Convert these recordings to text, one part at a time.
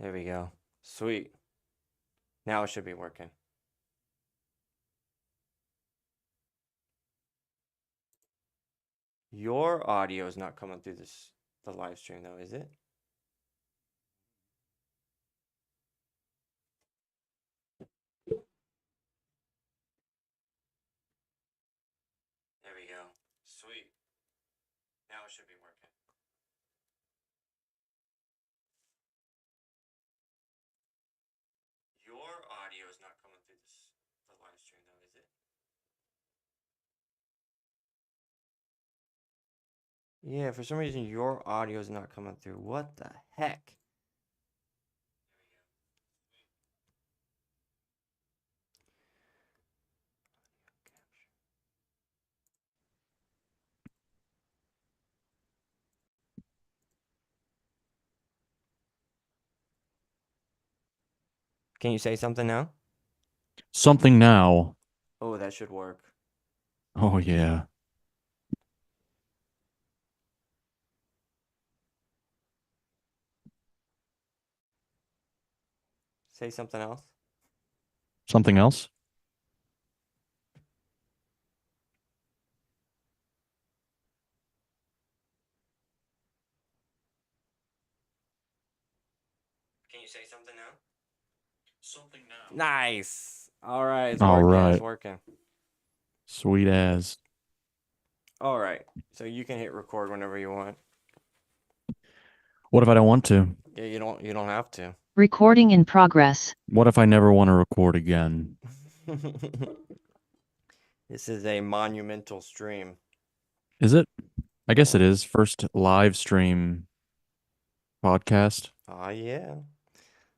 There we go. Sweet. Now it should be working. Your audio is not coming through the live stream though, is it? There we go. Sweet. Now it should be working. Your audio is not coming through the live stream though, is it? Yeah, for some reason your audio is not coming through. What the heck? Can you say something now? Something now. Oh, that should work. Oh, yeah. Say something else. Something else? Can you say something now? Something now. Nice. All right, it's All working. It's right. working. Sweet as. All right. So you can hit record whenever you want. What if I don't want to? Yeah, you don't have to. Recording in progress. What if I never want to record again? This is a monumental stream. Is it? I guess it is. First live stream podcast. Oh, yeah.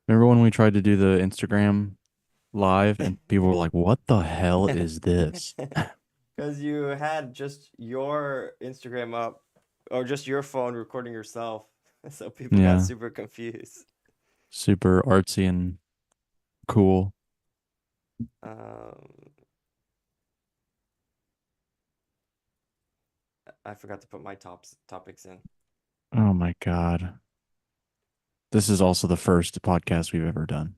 Remember when we tried to do the Instagram live and people were like, what the hell is this? Because you had just your Instagram up or just your phone recording yourself. So people Yeah. got super confused. Super artsy and cool. I forgot to put my topics in. Oh my God. This is also the first podcast we've ever done.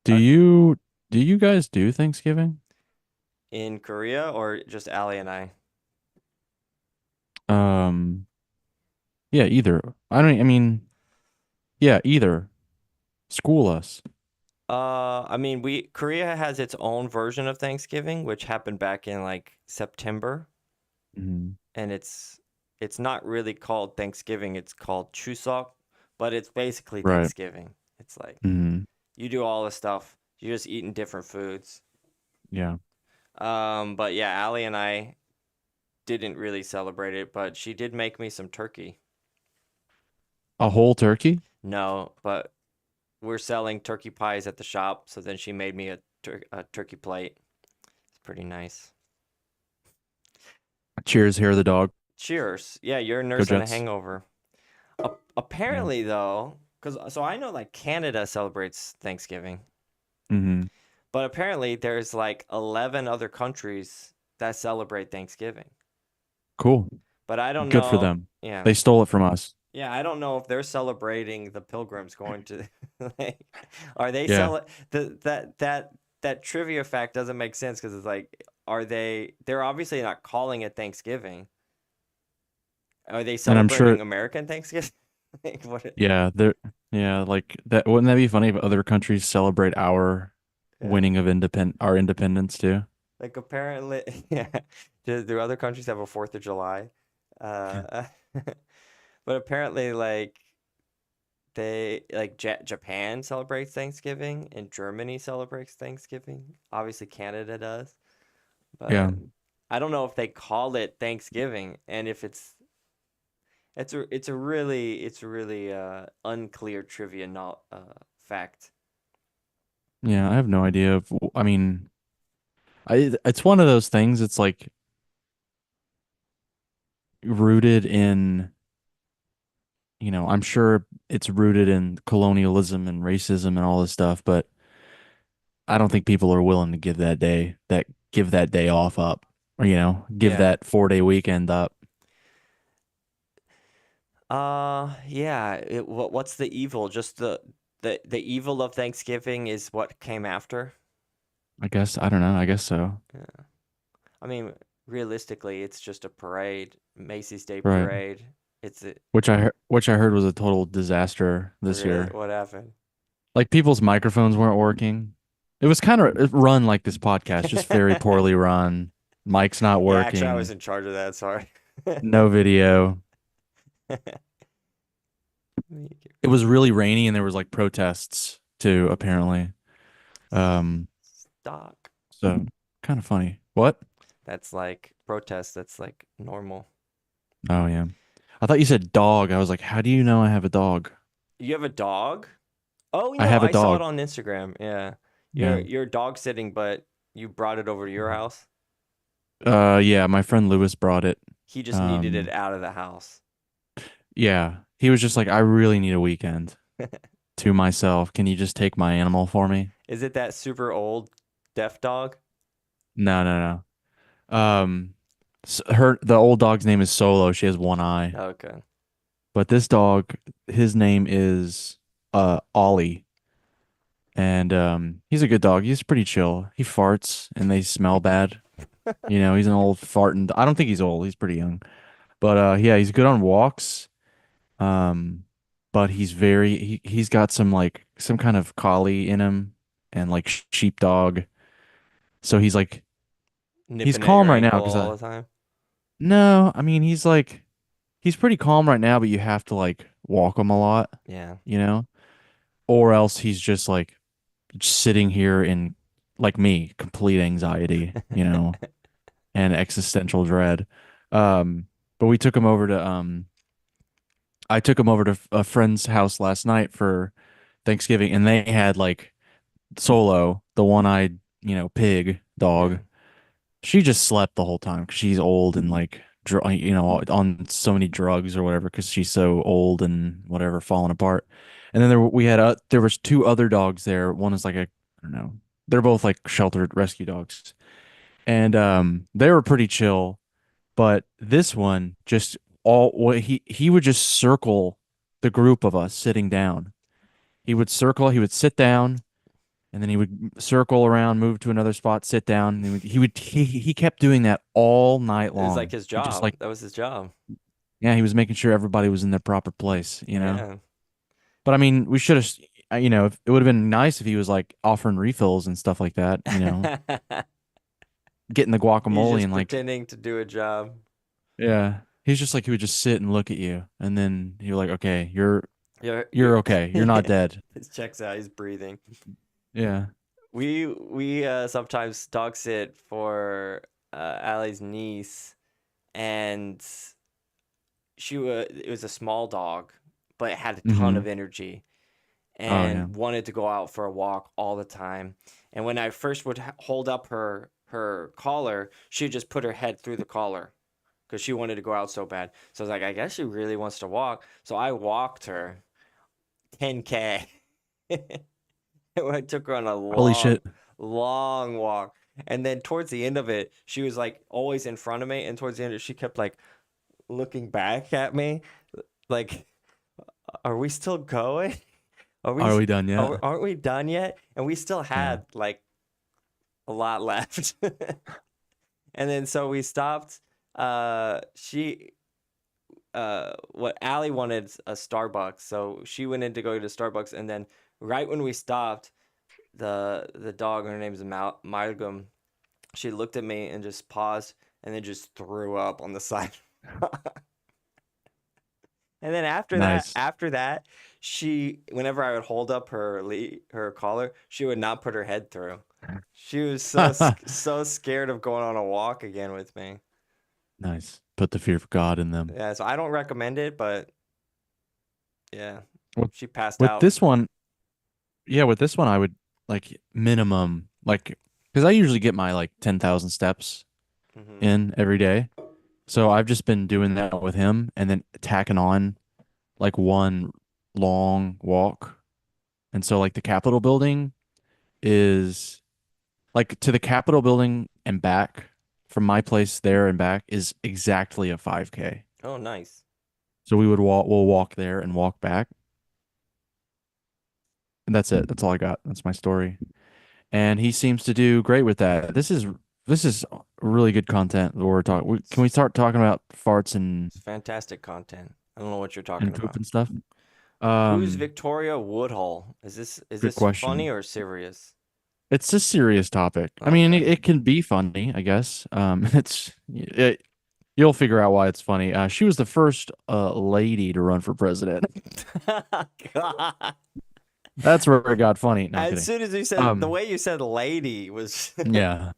Do you guys do Thanksgiving? In Korea or just Ali and I? Yeah, either. Yeah, either. School us. I mean, Korea has its own version of Thanksgiving, which happened back in like September, Mhm. and it's not really called Thanksgiving. It's called Chuseok, but it's basically Right. Thanksgiving. It's like Mhm. you do all the stuff. You're just eating different foods. Yeah. But yeah, Ali and I didn't really celebrate it, but she did make me some turkey. A whole turkey? No, but we're selling turkey pies at the shop, so then she made me a turkey plate. It's pretty nice. Cheers, hair of the dog. Cheers. Yeah, you're Go nursing a Jets. hangover. Apparently, though, so I know like Canada celebrates Thanksgiving, Mm-hmm. but apparently there's like 11 other countries that celebrate Thanksgiving. Cool. But I don't Good know. for them. Yeah. They stole it from us. Yeah, I don't know if they're celebrating the pilgrims going to like, are they Yeah. that trivia fact doesn't make sense because it's like they're obviously not calling it Thanksgiving. Are they And I'm celebrating sure, American Thanksgiving? Like, yeah, like that. Wouldn't that be funny if other countries celebrate our Yeah. winning of our independence too? Like apparently, yeah. Do other countries have a 4th of July? But apparently, like Japan celebrates Thanksgiving and Germany celebrates Thanksgiving. Obviously, Canada does, but Yeah. I don't know if they call it Thanksgiving, and if it's a really unclear trivia not fact. Yeah, I have no idea. I mean, it's one of those things. It's like rooted in, I'm sure it's rooted in colonialism and racism and all this stuff, but I don't think people are willing to give that day off up, or give Yeah. that 4-day weekend up. Yeah. What's the evil? Just the evil of Thanksgiving is what came after. I guess I don't know. I guess so. Yeah. I mean, realistically, it's just a parade, Macy's Day Right. Parade. It's a Which I heard was a total disaster this really year. what happened? Like people's microphones weren't working. It was kind of run like this podcast, just very poorly run. Mic's not Yeah, actually, I was working. in charge of that. Sorry. No video. It was really rainy and there was like protests too, apparently. Um, Stock. so kind of funny. What? That's like protest. That's like normal. Oh yeah. I thought you said dog. I was like, how do you know I have a dog? You have a dog? Oh I no, have a I saw it dog. on Instagram. Yeah. Yeah. You're dog sitting, but you brought it over to your house. Yeah, my friend Lewis brought it. He just needed it Um, out of the house. yeah. He was just like, I really need a weekend to myself. Can you just take my animal for me? Is it that super old deaf dog? No, no, no. The old dog's name is Solo. She has one eye. Okay. But this dog, his name is Ollie. And he's a good dog. He's pretty chill. He farts and they smell bad. You know, he's an old farting. I don't think he's old. He's pretty young. But yeah, he's good on walks. Um, but he's got some kind of collie in him and like sheepdog. So he's Nipping at calm your right now ankle because all I the time. no, I mean he's pretty calm right now, but you have to like walk him a lot, Yeah. you know, or else he's just like sitting here in like me, complete anxiety, you know, and existential dread. But we took him over to I took him over to a friend's house last night for Thanksgiving, and they had like Solo, the one-eyed, pig dog. Yeah. She just slept the whole time because she's old and like, on so many drugs or whatever because she's so old and whatever, falling apart. And then there was two other dogs there. One is like I don't know. They're both like sheltered rescue dogs, and they were pretty chill. But this one just all what he would just circle the group of us sitting down. He would sit down, and then he would circle around, move to another spot, sit down, and he kept doing that all night It was like long. his He just job. like That was his job. yeah, he was making sure everybody was in their proper place. Yeah. But I mean, we should have, it would have been nice if he was like offering refills and stuff like that, getting the He's guacamole just and like pretending to do a job. yeah. He's just like he would just sit and look at you, and then you're like, okay, you're You're okay, you're not dead. His checks out. He's breathing. Yeah. We sometimes dog sit for Allie's niece, and it was a small dog, but it had a ton Mm-hmm. of energy Oh yeah. and wanted to go out for a walk all the time. And when I first would hold up her collar, she'd just put her head through the collar because she wanted to go out so bad. So I was like, I guess she really wants to walk. So I walked her 10K. I took her on a Holy long, shit. long walk. And then towards the end of it, she was like always in front of me. And towards the end, she kept like looking back at me, like, "Are we still going? Are we? Are we done yet? Aren't we done yet?" And we still Yeah. had like a lot left. And then so we stopped. She what Allie wanted a Starbucks, so she went in to go to Starbucks, and then right when we stopped, the dog, her name's Malcolm, she looked at me and just paused and then just threw up on the side. And then Nice. after that, she whenever I would hold up her collar, she would not put her head through. She was so scared of going on a walk again with me. Nice. Put the fear of God in them. Yeah, so I don't recommend it, but yeah, With, she passed with out. this one, yeah, with this one, I would like minimum, like, because I usually get my like 10,000 steps Hmm. in every day. So I've just been doing that with him and then tacking on like one long walk. And so, like, the Capitol building is like to the Capitol building and back from my place there and back is exactly a 5K. Oh, nice. So we'll walk there and walk back. And that's it. That's all I got. That's my story. And he seems to do great with that. This is really good content that we're talking. Can we start talking about farts It's fantastic content. I don't know what you're and talking poop about. and stuff? Who's Victoria Woodhull? Is Good this funny question. or serious? It's a serious topic. I mean, Okay. it can be funny, I guess. You'll figure out why it's funny. She was the first lady to run for president. God. That's where it got funny. No, I'm As kidding. soon as you said the Um, way you said lady was yeah.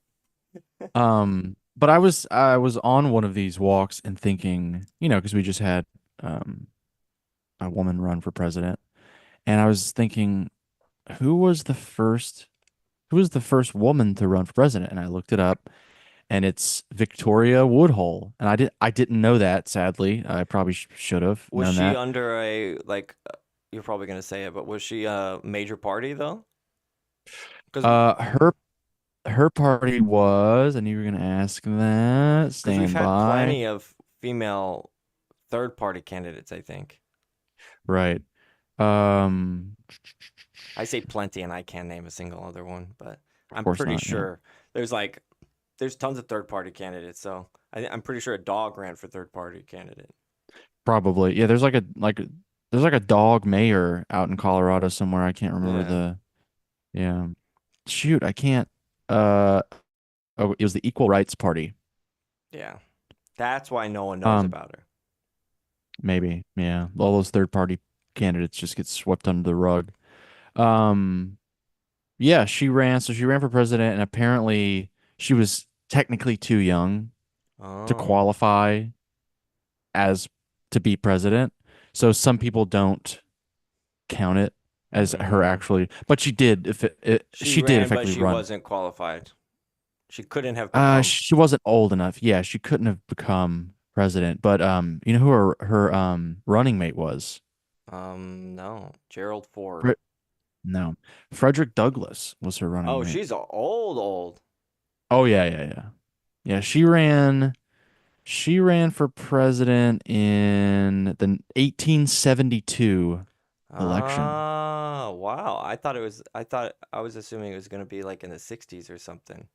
But I was on one of these walks and thinking, because we just had um a woman run for president, and I was thinking, who was the first who was the first woman to run for president? And I looked it up, and it's Victoria Woodhull. And I didn't know that, sadly. I probably should have was known she that. under a like you're probably gonna say it, but was she a major party though? Because Her party was, and you were gonna ask that. we've Stand had by. plenty of female third party candidates, I think. Right. Um, I say plenty, and I can't name a single other one, but of I'm course pretty not. Yeah. sure there's tons of third party candidates. So I'm pretty sure a dog ran for third party candidate. Probably. Yeah, there's like a dog mayor out in Colorado somewhere. I can't remember Yeah, yeah. Shoot, I can't uh oh, it was the Equal Rights Party. yeah. That's why no one knows Um, about her. maybe. Yeah. All those third party candidates just get swept under the rug. Um, yeah, she ran for president, and apparently she was technically too young to Oh, qualify as to be president. So some people don't count it as her mm. actually, but she did. If She she did ran, but effectively she run. wasn't qualified. She couldn't have become. She wasn't old enough. Yeah, she couldn't have become president. But you know who her running mate was? No, Gerald Ford. Fre- no, Frederick Douglass was her running Oh, mate. she's old. Oh yeah, yeah, yeah, yeah. She ran. She ran for president in the 1872 election. Ah, wow. I was assuming it was gonna be like in the 60s or something.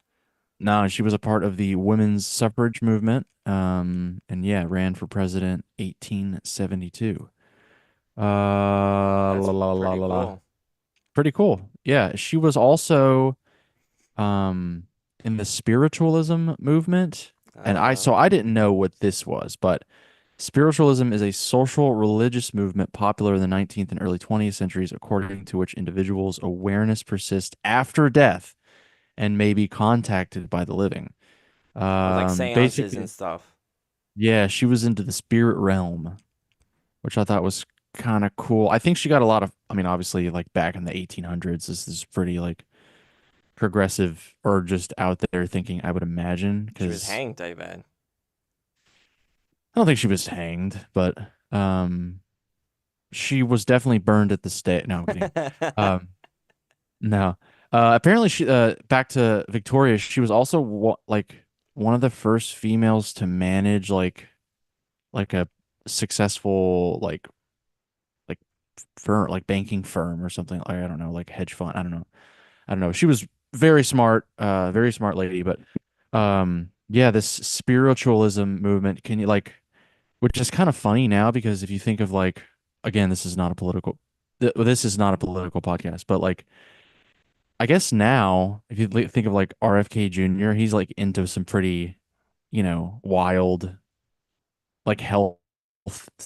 No, she was a part of the women's suffrage movement. And yeah, ran for president 1872. That's La, la, la, pretty la, la. cool. Pretty cool. Yeah, she was also um in the spiritualism movement. And I Um, didn't know what this was, but spiritualism is a social religious movement popular in the 19th and early 20th centuries, according to which individuals' awareness persists after death and may be contacted by the living. like seances and Basically, stuff. yeah, she was into the spirit realm, which I thought was kind of cool. I think she got a lot of, I mean, obviously, like back in the 1800s, this is pretty like progressive or just out there thinking, I would imagine, She was because hanged, I bet. I don't think she was hanged, but she was definitely burned at the stake. No, I'm kidding. Um, no. Apparently, she back to Victoria. She was also like one of the first females to manage like a successful like firm, like banking firm or something. Like, I don't know, like hedge fund. I don't know. She was very smart lady. But yeah, this spiritualism movement. Can you like, which is kind of funny now because if you think of like, again, this is not a political podcast, but like I guess now, if you think of like RFK Jr., he's like into some pretty, wild like health.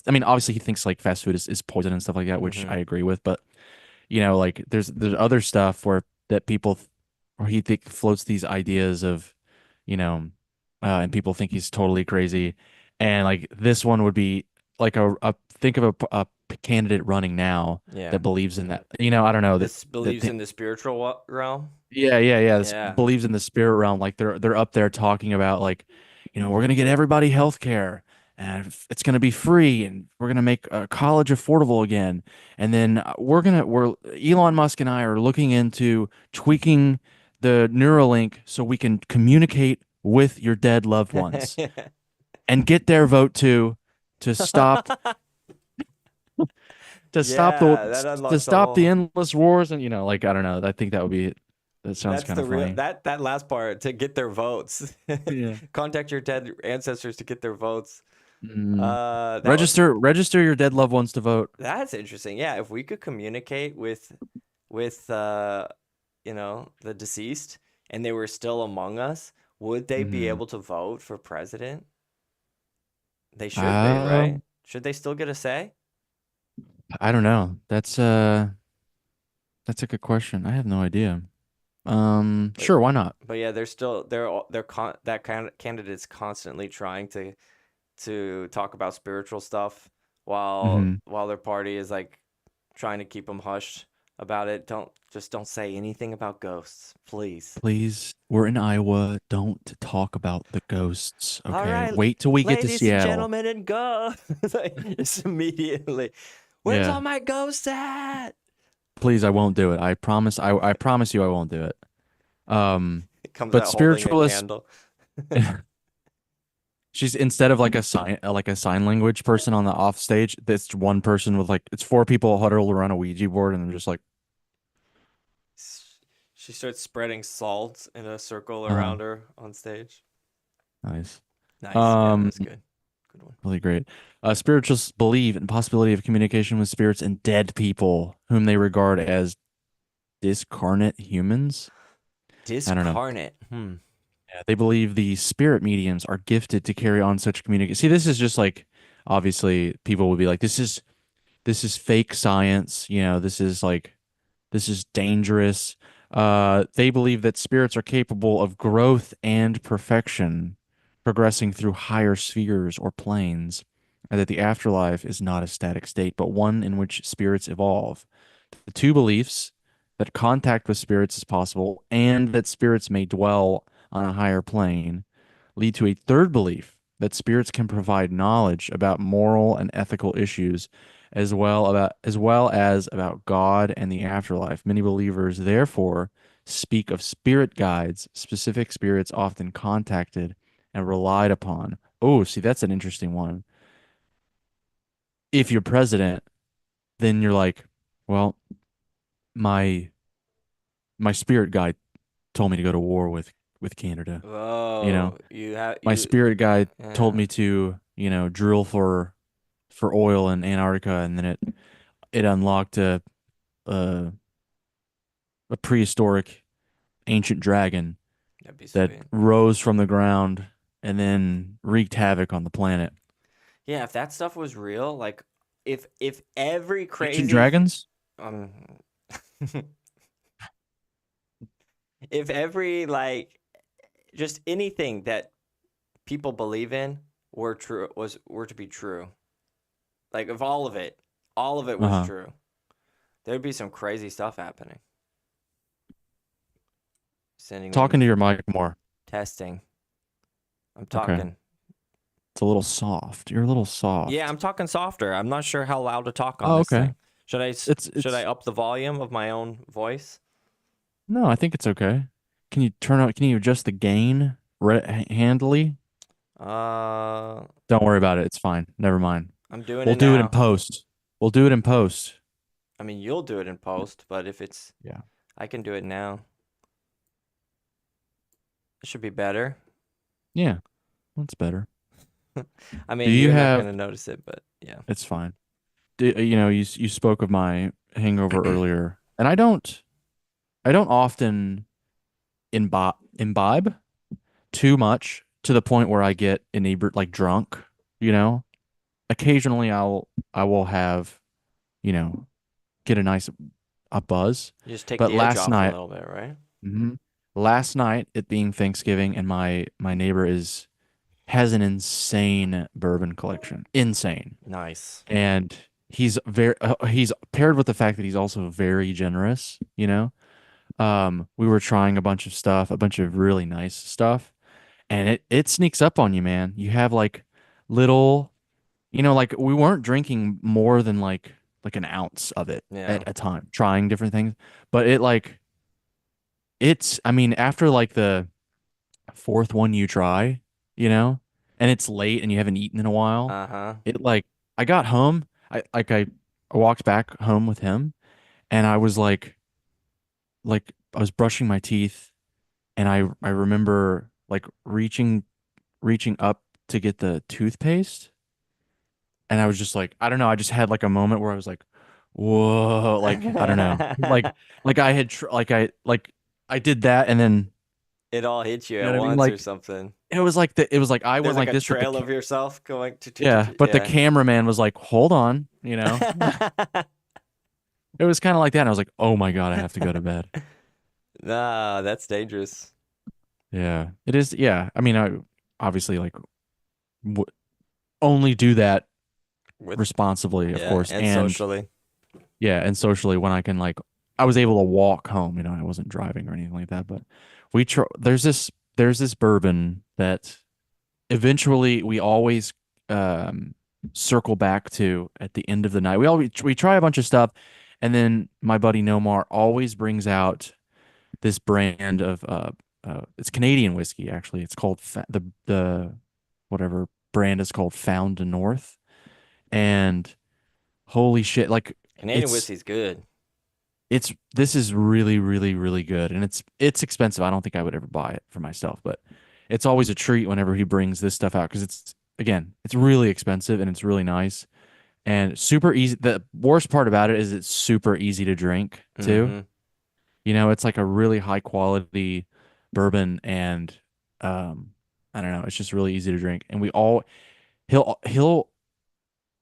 I mean, obviously he thinks like fast food is poison and stuff like that, which hmm I agree with. But like there's other stuff where that or he floats these ideas of, you know, and people think he's totally crazy. And like this one would be like a think of a candidate running now Yeah. that believes in that. I don't know that This that believes in the spiritual realm. yeah, yeah, yeah. This Yeah. believes in the spirit realm. Like they're up there talking about like, we're gonna get everybody health care and it's gonna be free and we're gonna make college affordable again. And then we're Elon Musk and I are looking into tweaking the Neuralink so we can communicate with your dead loved ones and get their vote to stop to stop Yeah, that to unlocks a stop the whole. endless wars, and I don't know. I think that sounds That's kind the of real funny. that last part to get their votes. Yeah. Contact your dead ancestors to get their votes. Mm. That would Register your dead loved ones to vote. that's interesting. Yeah, if we could communicate with the deceased and they were still among us, would they be Hmm. able to vote for president? They should be, right? Um, Should they still get a say? I don't know. That's a good question. I have no idea. But Sure, why not? but yeah, that kind of candidate's constantly trying to talk about spiritual stuff while Hmm. while their party is like trying to keep them hushed about it. Don't say anything about ghosts, please. Please, we're in Iowa. Don't talk about the ghosts, All okay? right, Wait till we get to ladies and Seattle. gentlemen, and go. Just immediately. Where's Yeah. all my ghosts at? Please, I won't do it. I promise. I promise you I won't do it. Um, It comes but out holding a spiritualists, candle. she's instead of like a sign language person on the off stage, that's one person with like it's four people huddled around a Ouija board and they're just like, She starts spreading salt in a circle uh, around her on stage. nice. Nice. Yeah, Um, that's good. Good one. really great. Spiritualists believe in the possibility of communication with spirits and dead people whom they regard as discarnate humans. I don't know. Discarnate. Hmm. Yeah, they believe the spirit mediums are gifted to carry on such communication. See, this is just like obviously people would be like, this is fake science. This is dangerous. They believe that spirits are capable of growth and perfection, progressing through higher spheres or planes, and that the afterlife is not a static state, but one in which spirits evolve. The two beliefs that contact with spirits is possible and that spirits may dwell on a higher plane lead to a third belief that spirits can provide knowledge about moral and ethical issues as well as about God and the afterlife. Many believers therefore speak of spirit guides, specific spirits often contacted and relied upon. Oh, see, that's an interesting one. If you're president, then you're like, well, my my spirit guide told me to go to war with Canada. You know, Whoa. my spirit guide told Yeah. me to, drill for oil in Antarctica, and then it unlocked a a prehistoric ancient dragon That'd be that sweet. rose from the ground and then wreaked havoc on the planet. Yeah, if that stuff was real, like if every Ancient crazy dragons? um if every like just anything that people believe in were to be true. Like if all of it was Uh-huh. true, there'd be some crazy stuff happening. Sending Talking me to your mic more. testing. I'm Okay. talking. It's a little soft. You're a little Yeah, soft. I'm talking softer. I'm not sure how loud to talk on Oh, this okay. thing. It's Should I it's up the volume of my own voice? no, I think it's okay. Can you adjust the gain handily? Uh, Don't worry about it. It's fine. Never mind. I'm doing We'll it do it in now. post. We'll do it in post. I mean, you'll do it in post, but Yeah. I can do it now. It should be better. Yeah. That's better. I Do mean, you you're not have gonna notice it, but yeah. It's fine. You spoke of my hangover earlier, and I don't often imbibe too much to the point where I get inebriated, like drunk, you know. Occasionally I will have, you know, get a buzz. You just take But the edge off a little bit, right? mhm, last night it being Thanksgiving and my neighbor is has an insane bourbon collection. Insane. Nice. And he's paired with the fact that he's also very generous, you know. We were trying a bunch of stuff, a bunch of really nice stuff, and it sneaks up on you, man. You have like little, like we weren't drinking more than like an ounce of it Yeah. at a time, trying different things. But I mean, after like the fourth one you try, and it's late and you haven't eaten in a while, Uh-huh. it like I got home, I I walked back home with him, and I was like I was brushing my teeth, and I remember like reaching up to get the toothpaste, and I was just like, I don't know, I just had like a moment where I was like, whoa, like I don't know, like I had like I did that, and then It all hit you you know at what I mean, once or like something. it was like I There's went like like a this, but trail of yourself going yeah, but the yeah. cameraman was like, hold on, you know, it was kind of like that, and I was like, oh my God, I have to go to bed. Nah, that's dangerous. Yeah, it is. Yeah, I mean, I obviously like w only do that With responsibly, of yeah, course, and and socially. yeah, and socially when I can like I was able to walk home, you know, I wasn't driving or anything like that, but there's this bourbon that eventually we always um circle back to at the end of the night. We try a bunch of stuff, and then my buddy Nomar always brings out this brand of it's Canadian whiskey actually. It's called the whatever brand is called Found to North, and holy shit, like Canadian it's whiskey's good. this is really really really good, and it's expensive. I don't think I would ever buy it for myself, but it's always a treat whenever he brings this stuff out because it's really expensive and it's really nice and super easy. The worst part about it is it's super easy to drink too. Mm-hmm. You know, it's like a really high quality bourbon, and um I don't know, it's just really easy to drink. And he'll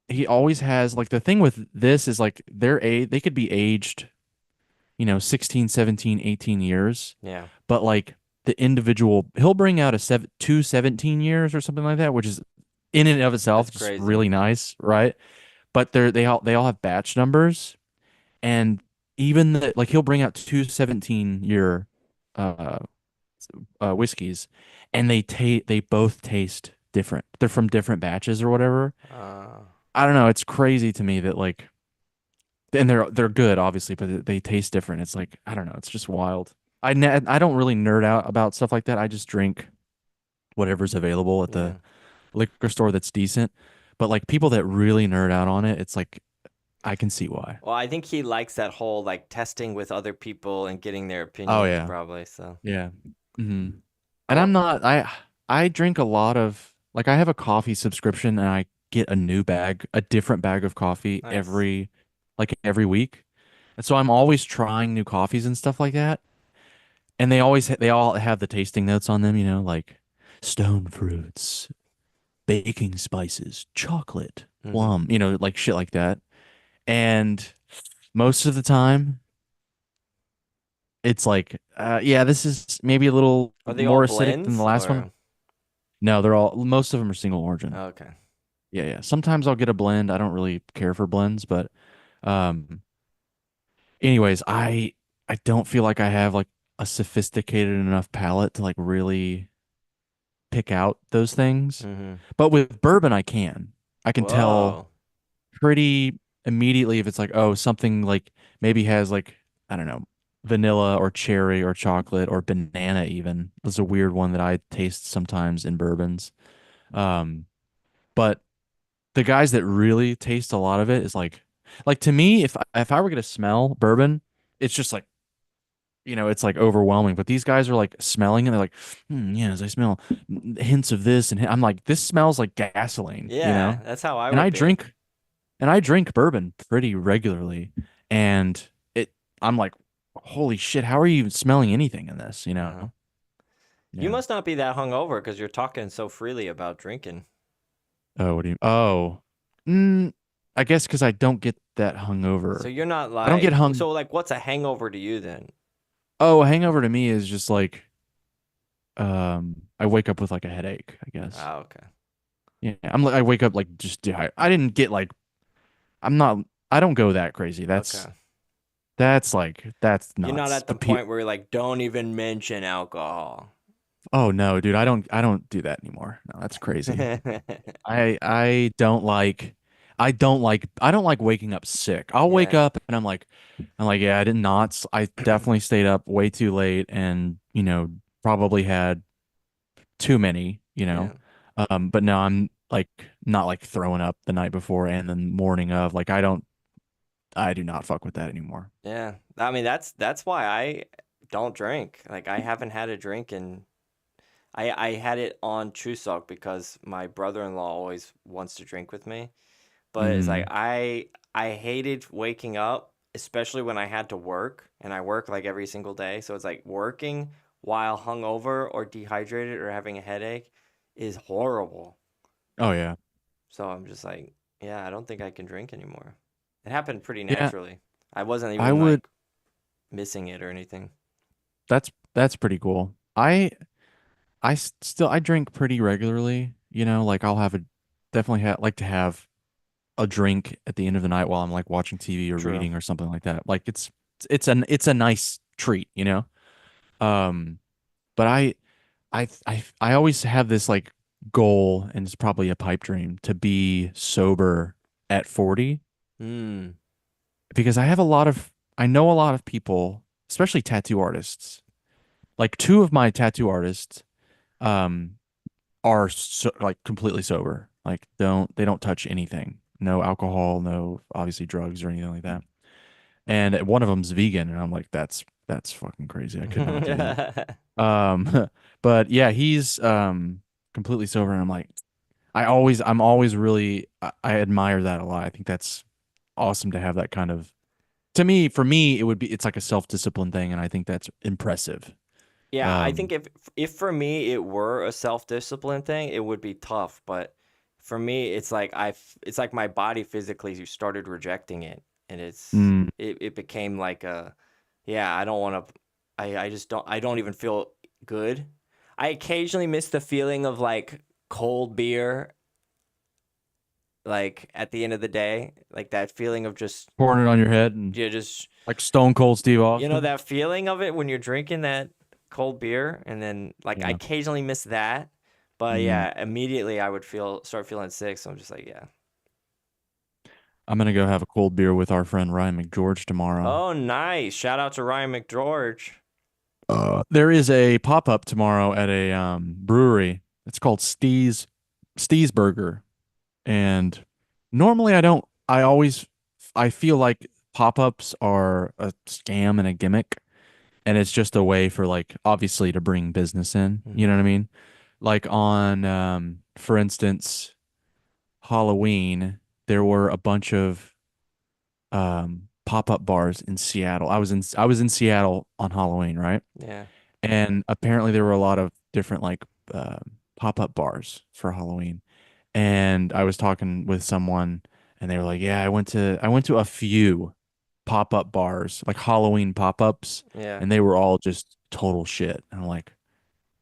he always has like the thing with this is like they could be aged, you know, 16, 17, 18 years, Yeah, but like the individual he'll bring out two 17 years or something like that, which is in and of that's itself just crazy. really nice, right? But they all have batch numbers, and even like he'll bring out two 17-year uh whiskeys, and they both taste different. They're from different batches or whatever. Uh, I don't know. It's crazy to me that like, and they're good obviously, but they taste different. It's like I don't know. It's just wild. I don't really nerd out about stuff like that. I just drink whatever's available at yeah. the liquor store that's decent. But like people that really nerd out on it, it's like I can see why. Well, I think he likes that whole like testing with other people and getting their Oh opinions, yeah, probably. So, yeah. Hmm. And oh, I'm not. I drink a lot of like I have a coffee subscription, and I get a different bag of coffee nice. every week. And so I'm always trying new coffees and stuff like that. And they all have the tasting notes on them, you know, like stone fruits, baking spices, chocolate, Mm-hmm. plum, you know, like shit like that. And most of the time, it's like, yeah, this is maybe a little Are they all more acidic than the blends last one. or No, most of them are single origin. okay? Yeah, yeah. Sometimes I'll get a blend. I don't really care for blends, but um anyways, I don't feel like I have like a sophisticated enough palate to like really pick out those things. Mm-hmm. But with bourbon I can. I can tell Whoa. pretty immediately if it's like, oh, something like maybe has like, I don't know, vanilla or cherry or chocolate or banana even. That's a weird one that I taste sometimes in bourbons. Um, but the guys that really taste a lot of it is like to me, if I were gonna smell bourbon, it's just like, you know, it's like overwhelming. But these guys are like smelling and they're like, yes, I smell hints of this, and I'm like, this smells like gasoline, you Yeah, know. that's how I And would be. I drink bourbon pretty regularly, and I'm like, holy shit, how are you even smelling anything in this, you Uh-huh. know? You Yeah. must not be that hungover because you're talking so freely about drinking. Oh, what do you? Oh, mm, I guess because I don't get that So hungover. you're not I don't get like hung. so like what's a hangover to you then? Oh, a hangover to me is just like, I wake up with like a headache, I guess. Oh, okay. Yeah, I wake up like just dehydrated. I didn't get like, I'm not. I don't go that crazy. Okay. That's You're not nuts. at the point where you're like, don't even mention alcohol. Oh no, dude, I don't do that anymore. No, that's crazy. I don't like I don't like waking up sick. I'll wake Yeah, up and I'm like, yeah, I did not. I definitely stayed up way too late and, you know, probably had too many, you yeah. know. But no, I'm like not like throwing up the night before and the morning of. Like I don't I do not fuck with that anymore. Yeah. I mean, that's why I don't drink. Like I haven't had a drink in I had it on Chuseok because my brother-in-law always wants to drink with me. But it's like Mm. I hated waking up, especially when I had to work, and I work like every single day. So it's like working while hungover or dehydrated or having a headache is horrible. Oh yeah. So I'm just like, yeah, I don't think I can drink anymore. It happened pretty Yeah, naturally. I wasn't I even would like missing it or anything. that's pretty cool. Still I drink pretty regularly, you know, like I'll have a definitely like to have a drink at the end of the night while I'm like watching TV or True. reading or something like that. Like it's a nice treat, you know? Um but I always have this like goal, and it's probably a pipe dream, to be sober at 40, Hmm. because I know a lot of people, especially tattoo artists. Like two of my tattoo artists um are like completely sober. Like they don't touch anything. No alcohol, no obviously drugs or anything like that. And one of them's vegan, and I'm like, that's fucking crazy. I could not do that. But yeah, he's completely sober, and I'm like, I'm always really I admire that a lot. I think that's awesome to have that kind of. For me, it's like a self-discipline thing, and I think that's impressive. Yeah, I think Um, if for me it were a self-discipline thing, it would be tough, but for me it's like it's like my body physically started rejecting it and mm, it became like a yeah, I don't want to I just I don't even feel good. I occasionally miss the feeling of like cold beer like at the end of the day, like that feeling of just pouring it on your head and you just like Stone Cold Steve you know Austin. that feeling of it when you're drinking that cold beer and then like I Yeah. occasionally miss that. But Mm. yeah, immediately I would start feeling sick. So I'm just like, yeah. I'm gonna go have a cold beer with our friend Ryan McGeorge tomorrow. Oh, nice. Shout out to Ryan McGeorge. There is a pop up tomorrow at a brewery. It's called Steez Burger, and normally I don't. I feel like pop ups are a scam and a gimmick, and it's just a way for, like, obviously to bring business in. You know Hmm. what I mean? Like on for instance, Halloween, there were a bunch of pop-up bars in Seattle. I was in Seattle on Halloween, right? Yeah. And apparently there were a lot of different like uh, pop-up bars for Halloween. And I was talking with someone, and they were like, "Yeah, I went to a few pop-up bars, like Halloween pop-ups, Yeah. and they were all just total shit." And I'm like,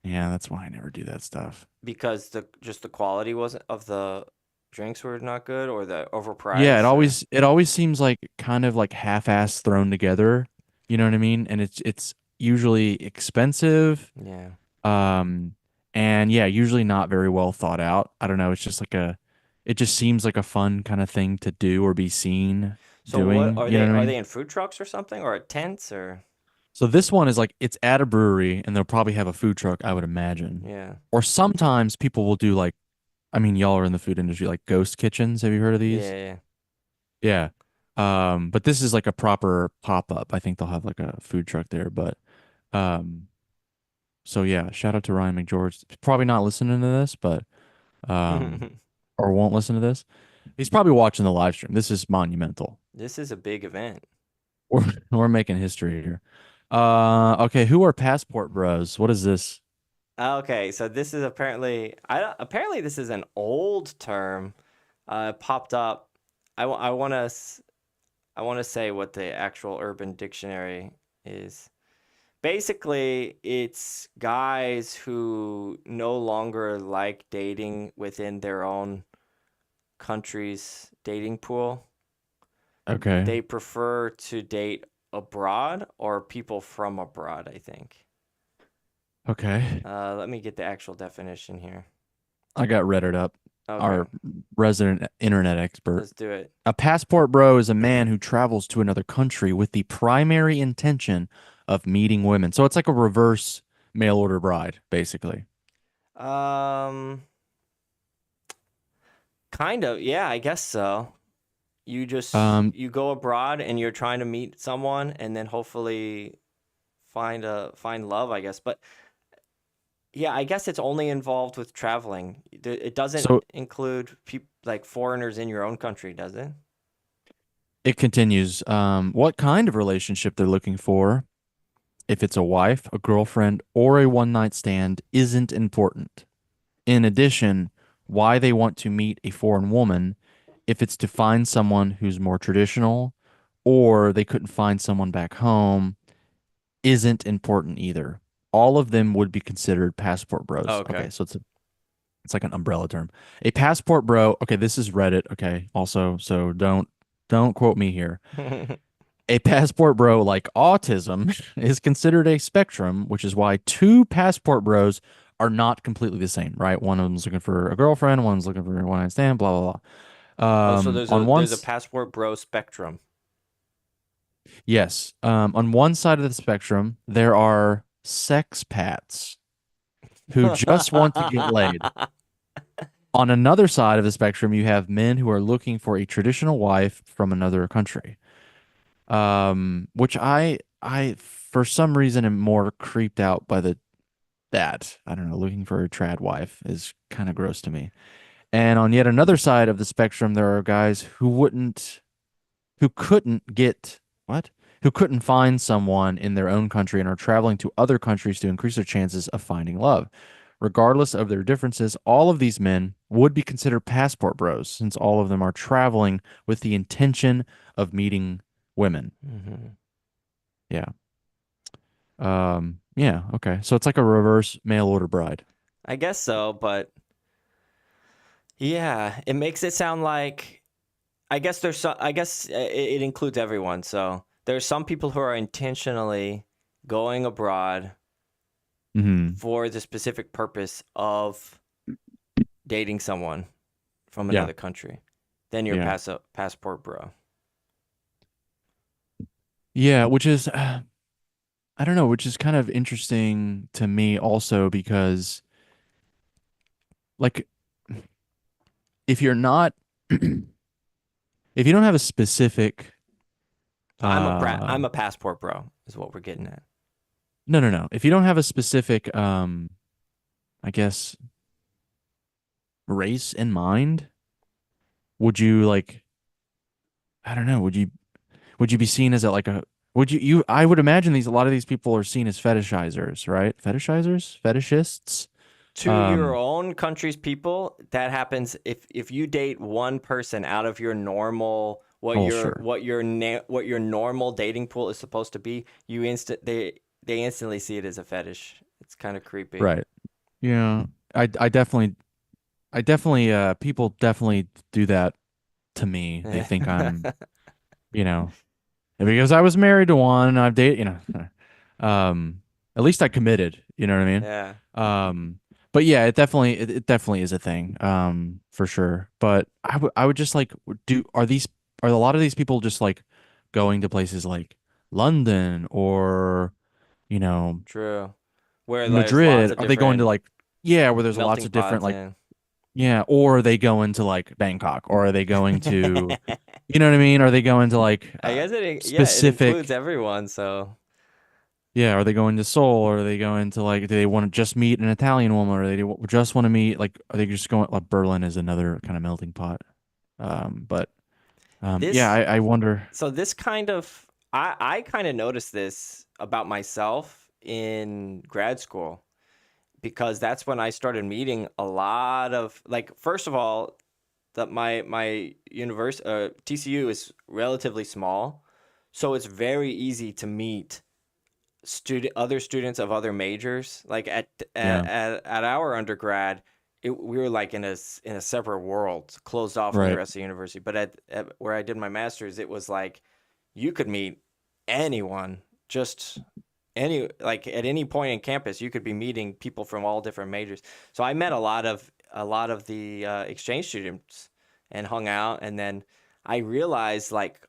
"Yeah, that's why I never do that stuff." Because the quality wasn't of the drinks were not good or the Yeah, overpriced or it always seems like kind of like half-ass thrown together. You know what I mean? And it's usually expensive. yeah. Um, and yeah, usually not very well thought out. I don't know. It's just like it just seems like a fun kind of thing to do or be seen So what doing. You know what I are mean? they in food trucks or something or at tents or So this one is like it's at a brewery, and they'll probably have a food truck, I would imagine. yeah. Or sometimes people will do like, I mean, y'all are in the food industry, like ghost kitchens. Have you heard of these? Yeah. Yeah. But this is like a proper pop-up. I think they'll have like a food truck there, but um, so yeah, shout out to Ryan McGeorge. He's probably not listening to this, but Yeah. um, or won't listen to this. He's probably watching the live stream. This is monumental. This is a big event. We're making history here. Okay, who are passport bros? What is this? Okay, so this is apparently this is an old term. It popped up. I want to I want to say what the actual Urban Dictionary is. Basically, it's guys who no longer like dating within their own country's dating pool. Okay. They prefer to date abroad or people from abroad, I think. Okay. Let me get the actual definition here. I got Reddit up. Okay, Our resident internet expert. let's do it. A passport bro is a man who travels to another country with the primary intention of meeting women. So it's like a reverse mail order bride, basically. Um, kind of, yeah, I guess so. you go abroad and you're trying to meet someone and then hopefully find love, I guess. But yeah, I guess it's only involved with traveling. It doesn't So include like foreigners in your own country, does it? it continues. What kind of relationship they're looking for, if it's a wife, a girlfriend, or a one night stand, isn't important. In addition, why they want to meet a foreign woman, if it's to find someone who's more traditional, or they couldn't find someone back home, isn't important either. All of them would be considered passport Oh, bros. okay. Okay, so it's like an umbrella term. A passport bro. Okay, this is Reddit. Okay, also, so don't quote me here. A passport bro like autism is considered a spectrum, which is why two passport bros are not completely the same, right? One of them's looking for a girlfriend, one's looking for a one night stand, blah blah blah. Oh, so there's On there's a once, passport bro spectrum. yes, on one side of the spectrum, there are sex pats who just want to get laid. On another side of the spectrum, you have men who are looking for a traditional wife from another country. Which I for some reason am more creeped out by that. I don't know, looking for a trad wife is kind of gross to me. And on yet another side of the spectrum, there are guys who couldn't get what? Who couldn't find someone in their own country and are traveling to other countries to increase their chances of finding love. Regardless of their differences, all of these men would be considered passport bros since all of them are traveling with the intention of meeting women. Mm-hmm. Yeah. Yeah, okay. So it's like a reverse mail order bride. I guess so, but yeah, it makes it sound like I guess it includes everyone. So there's some people who are intentionally going abroad Mm-hmm. for the specific purpose of dating someone from Yeah. another country. Then you're Yeah. passport bro. Yeah, which is I don't know, which is kind of interesting to me also because like if you're not if you don't have a specific So I'm a passport bro is what we're getting at. no. If you don't have a specific I guess race in mind, would you like I don't know, would you be seen as a would you I would imagine a lot of these people are seen as fetishizers, right? Fetishists. To your own country's people, that happens if you date one person out of your normal Oh, sure. what your normal dating pool is supposed to be. They instantly see it as a fetish. It's kind of creepy. Right. Yeah. I definitely people definitely do that to me. They think I'm, you know, because I was married to one and I've dated, at least I committed, you know what I mean? Yeah. But yeah, it definitely is a thing, for sure. But I would just like are a lot of these people just like going to places like London or, you know, True. Where there's lots Madrid? of Are they going to different like yeah, where there's lots melting of different pots. like Yeah. yeah, or are they going to like Bangkok or are they going to you know what I mean? Are they going to like I guess it includes specific everyone. So yeah, are they going to Seoul or are they going to like do they want to just meet an Italian woman or they just want to meet like are they just going like Berlin is another kind of melting pot. But yeah, this I wonder. so this kind of I kind of noticed this about myself in grad school because that's when I started meeting a lot of like first of all that my university TCU is relatively small, so it's very easy to meet other students of other majors. Like Yeah, at our undergrad, we were like in a separate world, closed off from the right. rest of the university. But at where I did my master's, it was like you could meet anyone, just like at any point in campus, you could be meeting people from all different majors. So I met a lot of the exchange students and hung out, and then I realized like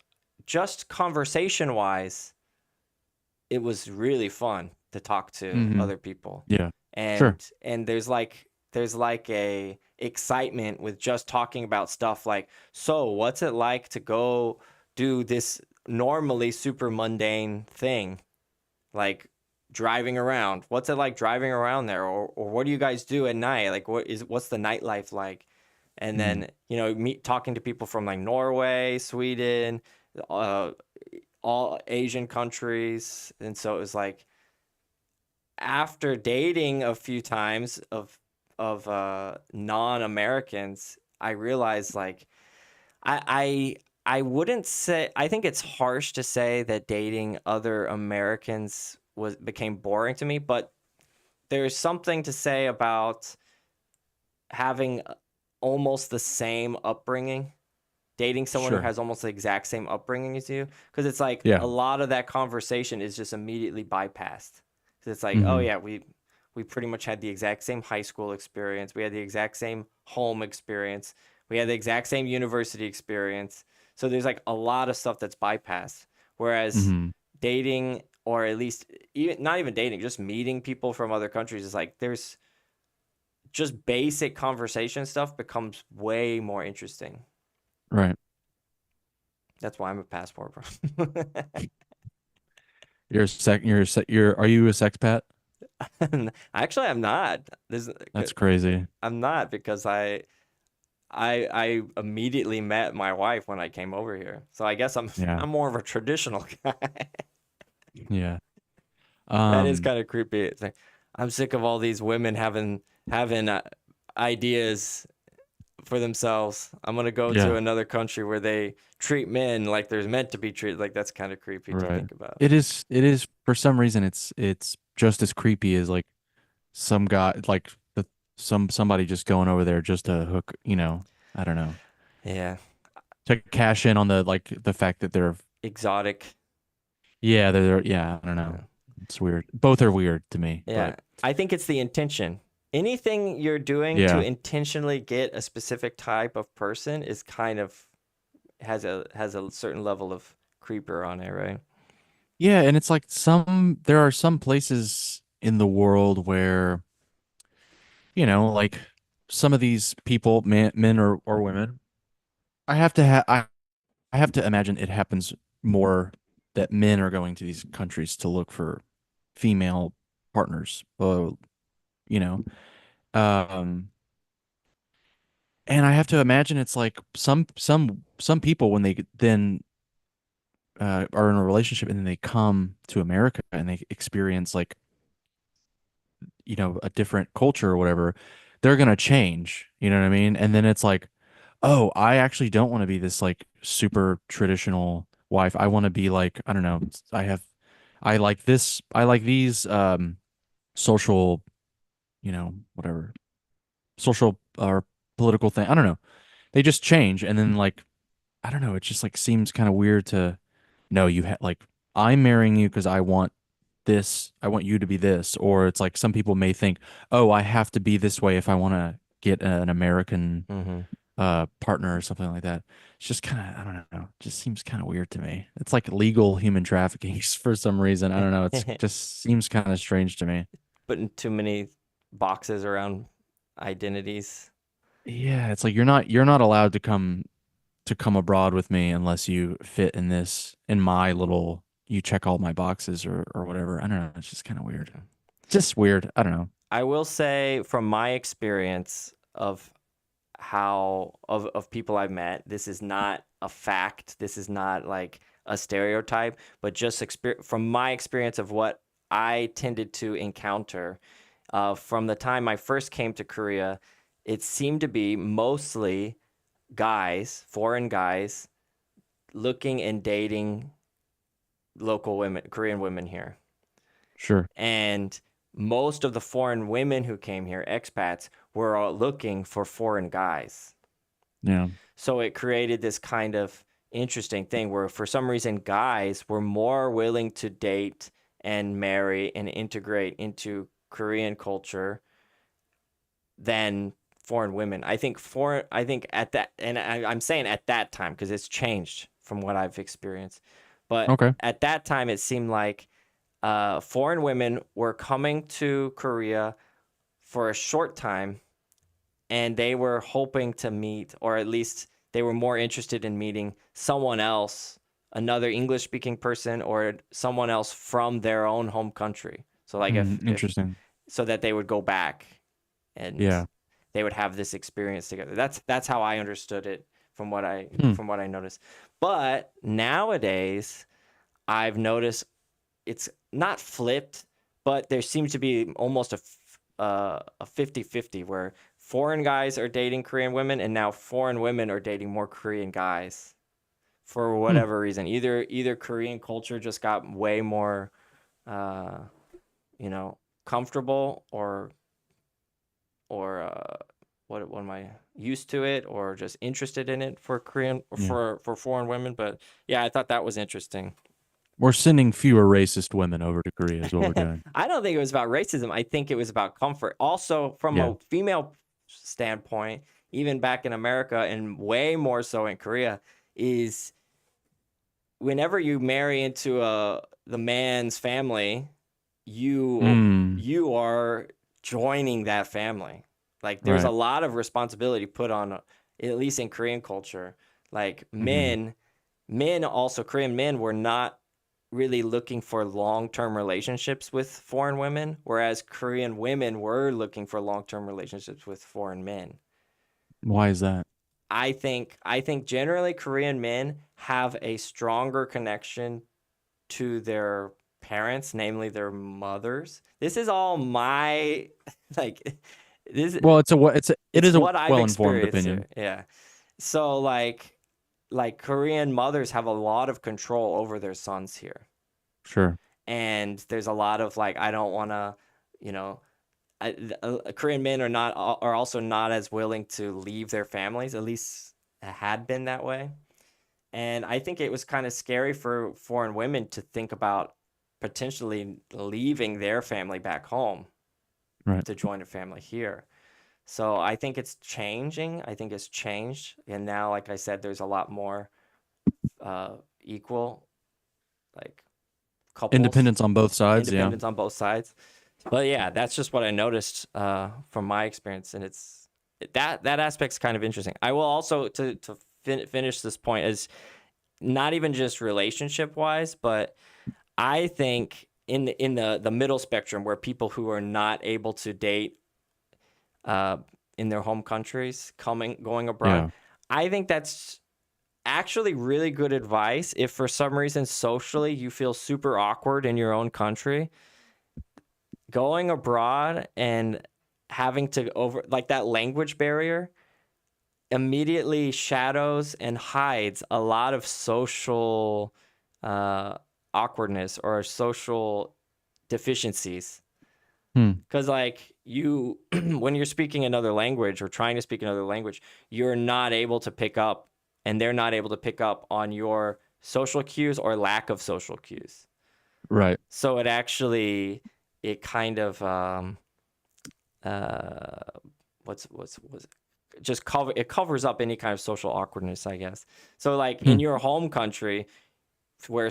just conversation wise it was really fun to talk to Hmm. other people. Yeah, sure. And there's like a excitement with just talking about stuff like, so what's it like to go do this normally super mundane thing, like driving around? What's it like driving around there? Or what do you guys do at night? Like what's the nightlife like? And then, talking to people from like Norway, Sweden, uh, all Asian countries. And so it was like, after dating a few times of non-Americans, I realized like I wouldn't say, I think it's harsh to say that dating other Americans became boring to me, but there's something to say about having almost the same upbringing, dating someone who Sure. has almost the exact same upbringing as you, because it's like Yeah. a lot of that conversation is just immediately bypassed. Because it's like, oh Hmm. yeah, we pretty much had the exact same high school experience. We had the exact same home experience. We had the exact same university experience. So there's like a lot of stuff that's bypassed. Whereas Hmm. dating, or at least even not even dating, just meeting people from other countries is like, there's just basic conversation stuff becomes way more interesting. Right. That's why I'm a passport bro. Are you a sexpat? Actually, I'm not. That's crazy. I'm not, because I immediately met my wife when I came over here. So I guess I'm Yeah. I'm more of a traditional guy. Yeah. That is Um, kind of creepy. It's like, I'm sick of all these women having ideas for themselves. I'm gonna go to yeah. another country where they treat men like they're meant to be treated. Like, that's kind of creepy to Right. think about. It is for some reason it's just as creepy as like some guy like somebody just going over there just to hook, I don't know, Yeah, to cash in on the fact that they're exotic. yeah, I don't know. Yeah. It's weird. Both are weird to me, Yeah, but I think it's the intention. Anything you're doing to yeah. intentionally get a specific type of person is kind of has a certain level of creeper on it, right? Yeah, and it's like there are some places in the world where, like some of these people, men or women, I have to imagine it happens more that men are going to these countries to look for female partners. You know, um, and I have to imagine it's like some people when they then are in a relationship and then they come to America and they experience like a different culture or whatever, they're gonna change. You know what I mean? And then it's like, oh, I actually don't want to be this like super traditional wife. I want to be like, I don't know, I like this, I like these social, whatever, social or political thing. I don't know. They just change and then like I don't know, it just like seems kind of weird to no, like I'm marrying you because I want this, I want you to be this, or it's like some people may think, oh, I have to be this way if I want to get an American Mm-hmm. partner or something like that. It's just kind of, I don't know, just seems kind of weird to me. It's like legal human trafficking for some reason. I don't know. It's just seems kind of strange to me. Putting too many boxes around identities. Yeah, it's like you're not allowed to come abroad with me unless you fit in my little you check all my boxes or whatever. I don't know. It's just kind of weird. Just weird. I don't know. I will say, from my experience of people I've met, this is not a fact. This is not like a stereotype, but just from my experience of what I tended to encounter from the time I first came to Korea. It seemed to be mostly guys, foreign guys, looking and dating local women, Korean women here. Sure. And most of the foreign women who came here, expats, were all looking for foreign guys. Yeah. So it created this kind of interesting thing where, for some reason, guys were more willing to date and marry and integrate into Korean culture than foreign women. I think at that, and I'm saying at that time because it's changed from what I've experienced. But Okay. at that time, it seemed like foreign women were coming to Korea for a short time and they were hoping to meet, or at least they were more interested in meeting someone else, another English speaking person, or someone else from their own home country. So like if Interesting. so that they would go back and Yeah. they would have this experience together. That's how I understood it from what Hmm. I noticed. But nowadays I've noticed it's not flipped, but there seems to be almost a 50-50 where foreign guys are dating Korean women, and now foreign women are dating more Korean guys for whatever reason. Either Korean culture just got way more, uh, comfortable, or what am I used to it, or just interested in it for Korean Yeah. for foreign women. But yeah, I thought that was interesting. We're sending fewer racist women over to Korea is what we're doing. I don't think it was about racism. I think it was about comfort. Also, from Yeah. a female standpoint, even back in America and way more so in Korea, is whenever you marry into the man's family, you are joining that family. Like there's a Right. lot of responsibility put on, at least in Korean culture. Like men also, Korean men were not really looking for long-term relationships with foreign women, whereas Korean women were looking for long-term relationships with foreign men. Why is that? I think generally Korean men have a stronger connection to their parents, namely their mothers. This is all my like this Well, it it's is a what I've well-informed experienced opinion. here. Yeah. So like Korean mothers have a lot of control over their sons here. Sure. And there's a lot of like, I don't want to, you know, Korean men are also not as willing to leave their families, at least had been that way. And I think it was kind of scary for foreign women to think about potentially leaving their family back home Right. to join a family here. So I think it's changing. I think it's changed. And now, like I said, there's a lot more equal, like, couples, Independence on both sides. Yeah. independence on both sides. But yeah, that's just what I noticed from my experience, and that aspect's kind of interesting. I will also to finish this point is not even just relationship wise, but I think in the middle spectrum where people who are not able to date in their home countries going abroad, Yeah. I think that's actually really good advice if for some reason socially you feel super awkward in your own country. Going abroad and having to like that language barrier immediately shadows and hides a lot of social awkwardness or social deficiencies. Because like you when you're speaking another language or trying to speak another language, you're not able to pick up, and they're not able to pick up on your social cues or lack of social cues. Right. So it kind of what's just it covers up any kind of social awkwardness, I guess. So like in your home country, where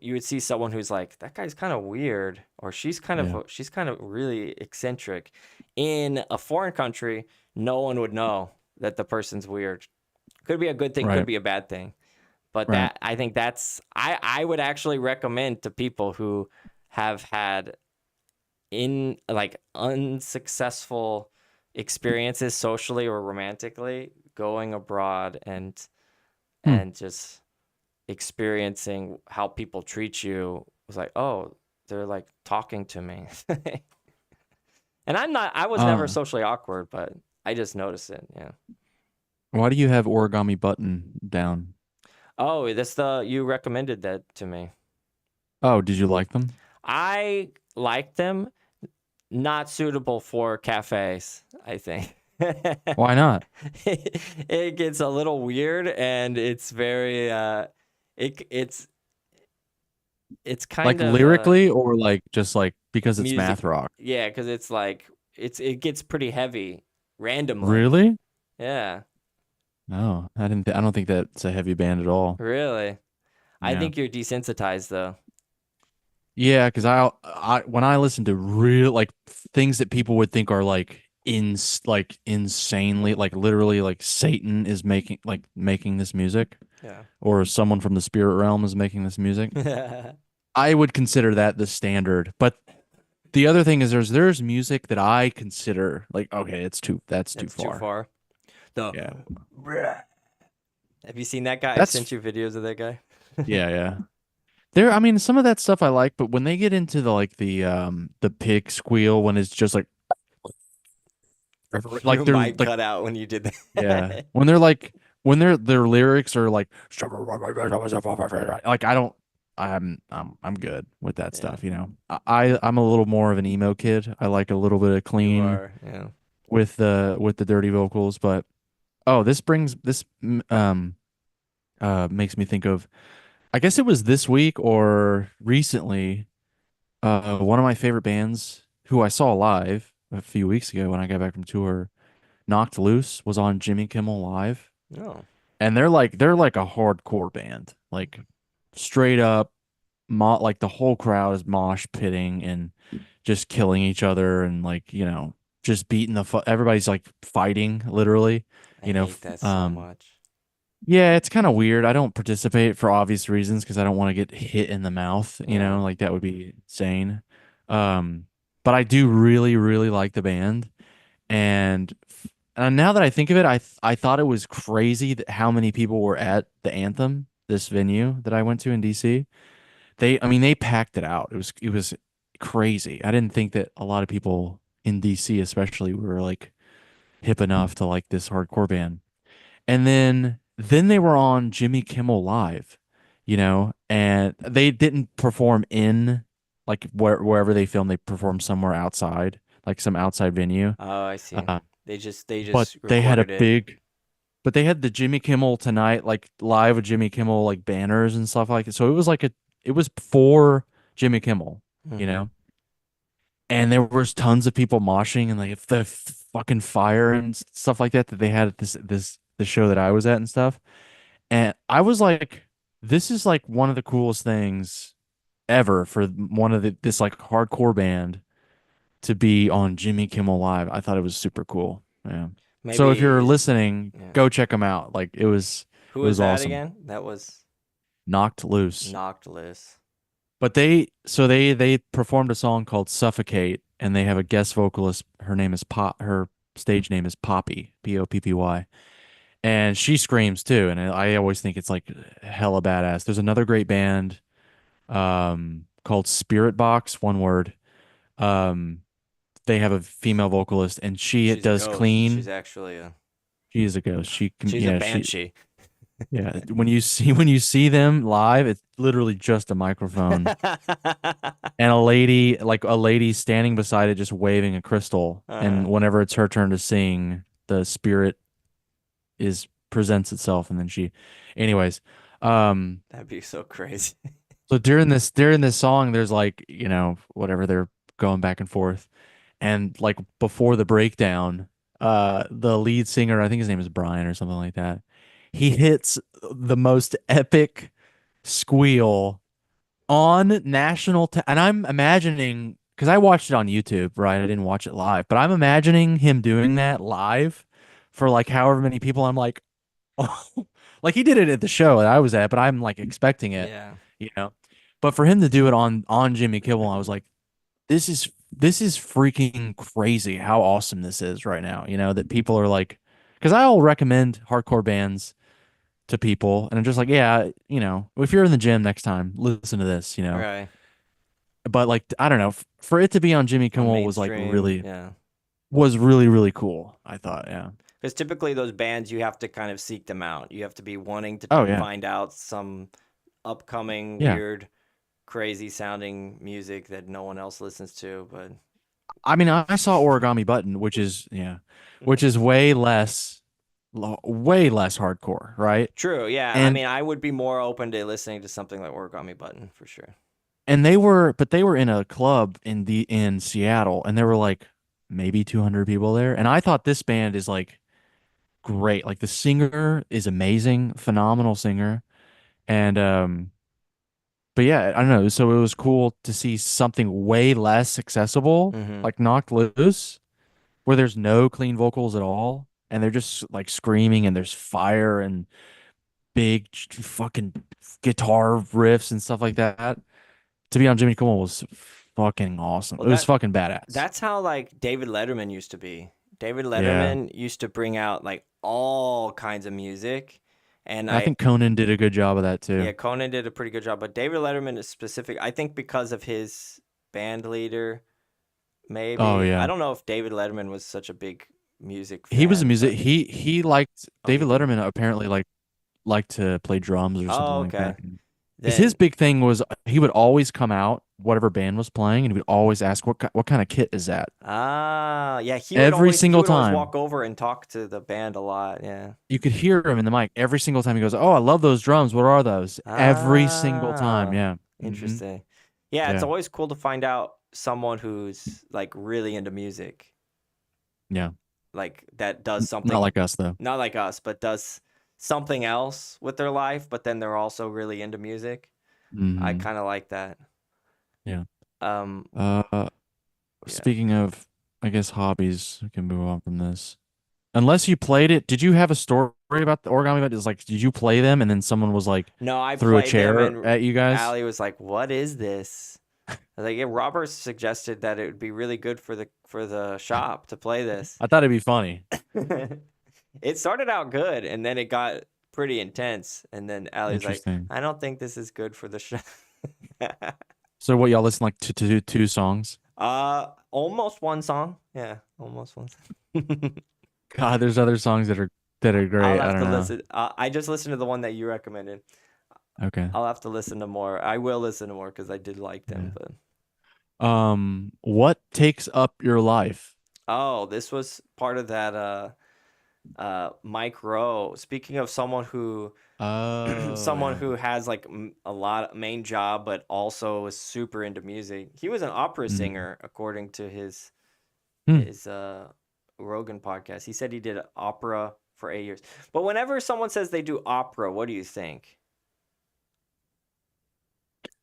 you would see someone who's like, that guy's kind of weird, or she's kind of really eccentric. In a foreign country, no one would know that the person's weird. Could be a good thing, Right. could be a bad thing. But Right. I think I would actually recommend to people who have had unsuccessful experiences socially or romantically, going abroad and just experiencing how people treat you was like, oh, they're like talking to me. And I was never socially awkward, but I just noticed it. Yeah. Why do you have origami button down? Oh, you recommended that to me. Oh, did you like them? I like them. Not suitable for cafes, I think. Why not? It gets a little weird, and it's very it's kind Like of lyrically, or like just like because it's music. math rock? Yeah, because it's like it gets pretty heavy randomly. Really? Yeah, No, I don't think that's a heavy band at all. really. I Yeah. think you're desensitized though. Yeah, because I when I listen to real like things that people would think are like like insanely, like literally, like Satan is making this music, Yeah. or someone from the spirit realm is making this music. I would consider that the standard. But the other thing is there's music that I consider like, okay, that's too That's too far. far. The Yeah. Have you seen that guy? I That's sent you videos of that guy. yeah, yeah. I mean, some of that stuff I like, but when they get into the pig squeal when it's just like Your they're mic like cut out when you did yeah, that. when they're like when their lyrics are like I don't I'm good with that Yeah, stuff, you know. I'm a little more of an emo kid. I like a little bit of you clean are. Yeah. with the dirty vocals, but oh, this makes me think of, I guess it was this week or recently, one of my favorite bands who I saw live a few weeks ago when I got back from tour, Knocked Loose, was on Jimmy Kimmel Live, No. and they're like a hardcore band, like straight up, like the whole crowd is mosh pitting and just killing each other and like just beating everybody's like fighting literally, I you know. hate that so much. Yeah, it's kind of weird. I don't participate for obvious reasons because I don't want to get hit in the mouth, Yeah. like that would be insane. Um, but I do really, really like the band. And now that I think of it, I thought it was crazy that how many people were at the Anthem, this venue that I went to in DC. I mean, they packed it out. It was crazy. I didn't think that a lot of people in DC, especially, were like hip enough to like this hardcore band. And then they were on Jimmy Kimmel Live, and they didn't perform in like wherever they filmed. They performed somewhere outside, like some outside venue. Oh, I see. Uh, They but just they had a recorded it. big, but they had the Jimmy Kimmel Tonight, like live with Jimmy Kimmel, like banners and stuff like it. So it was for Jimmy Kimmel, you Hmm. know, and there was tons of people moshing and like the fucking fire and stuff like that they had at the show that I was at and stuff. And I was like, this is like one of the coolest things ever for one of this like hardcore band to be on Jimmy Kimmel Live. I thought it was super cool. Yeah. So if you're Maybe. listening, Yeah. go check them out. Like Who it was was that awesome. again? That was Knocked Loose. Knocked Loose. But they performed a song called Suffocate, and they have a guest vocalist. Her name is Her stage name is Poppy, Poppy, and she screams too. And I always think it's like hella badass. There's another great band called Spirit Box, one word. Um, they have a female vocalist, and she She's a does ghost. She's clean. actually a. She is a ghost. She can, She's a banshee. yeah. When you see them live, it's literally just a microphone and a lady standing beside it, just waving a crystal. Uh-huh. And whenever it's her turn to sing, the spirit is presents itself, and then anyways. That'd be so crazy. So during this song, there's like, whatever, they're going back and forth. And like before the breakdown, the lead singer, I think his name is Brian or something like that, he hits the most epic squeal on and I'm imagining, because I watched it on YouTube, right? I didn't watch it live, but I'm imagining him doing that live for like however many people. I'm like, oh, like he did it at the show that I was at, but I'm like expecting it, Yeah. you know. But for him to do it on Jimmy Kimmel, I was like, this is freaking crazy how awesome this is right now. That people are like, because I'll recommend hardcore bands to people, and I'm just like, yeah, if you're in the gym next time, listen to this. Right. But like, I don't know, for it to be on Jimmy On Kimmel was like mainstream. really Yeah. was really really cool. I thought, yeah. Because typically those bands, you have to kind of seek them out. You have to be wanting to Oh yeah, find out some upcoming yeah. weird, crazy sounding music that no one else listens to. But I mean, I saw Origami Button, which is which is way less hardcore, right? true, yeah. I And mean, I would be more open to listening to something like Origami Button for sure. they were in a club in Seattle, and there were like maybe 200 people there, and I thought this band is like great. Like the singer is amazing, phenomenal singer, and but yeah, I don't know. So it was cool to see something way less accessible, Hmm. like Knocked Loose, where there's no clean vocals at all, and they're just like screaming, and there's fire and big fucking guitar riffs and stuff like that. To be on Jimmy Kimmel was fucking awesome. Well, It was fucking badass. that's how like David Letterman used to be. David Yeah. Letterman used to bring out like all kinds of music, and I think Conan did a good job of that too. yeah, Conan did a pretty good job, but David Letterman is specific. I think because of his band leader, Oh maybe. I yeah. don't know if David Letterman was such a big music He was a fan, music but he liked oh, he David did. Letterman apparently liked to play drums or something Oh, like that. okay. Because his Then big thing was he would always come out, whatever band was playing, and he would always ask what kind of kit is that? yeah, Every he single would always time. walk over and talk to the band a lot. Yeah. You could hear him in the mic every single time he goes, "Oh, I love those drums. What are those?" Every single time. Ah, Yeah. interesting. Yeah, it's Yeah. always cool to find out someone who's like really into music, Yeah. like that does Not something like us though. not like us, but does something else with their life, but then they're also really into music. I Hmm. kind of like that. Yeah. Um, Uh, yeah. speaking of, I guess hobbies, we can move on from this. Unless you played it, did you have a story about the origami? But is like, did you play them and then someone was like No, I threw a played them, chair and at you guys? Allie was like, "What is this?" I was like, "Yeah, Robert suggested that it would be really good for the shop to play this." I thought it'd be funny. It started out good, and then it got pretty intense. And then Allie was like, Interesting. "I don't think this is good for the show." So what y'all listen like to two songs? Almost one song. Yeah, almost one song. God, there's other songs that are I'll great. I have don't to know. listen. I just listened to the one that you recommended. Okay. I'll have to listen to more. I will listen to more because I did like them. Yeah. But What takes up your life? oh, this was part of that. Mike Rowe. Speaking of someone who Oh, someone yeah. who has like a lot of main job, but also is super into music. He was an opera Mm. singer, according to Hmm. his Rogan podcast. He said he did opera for 8 years. But whenever someone says they do opera, what do you think?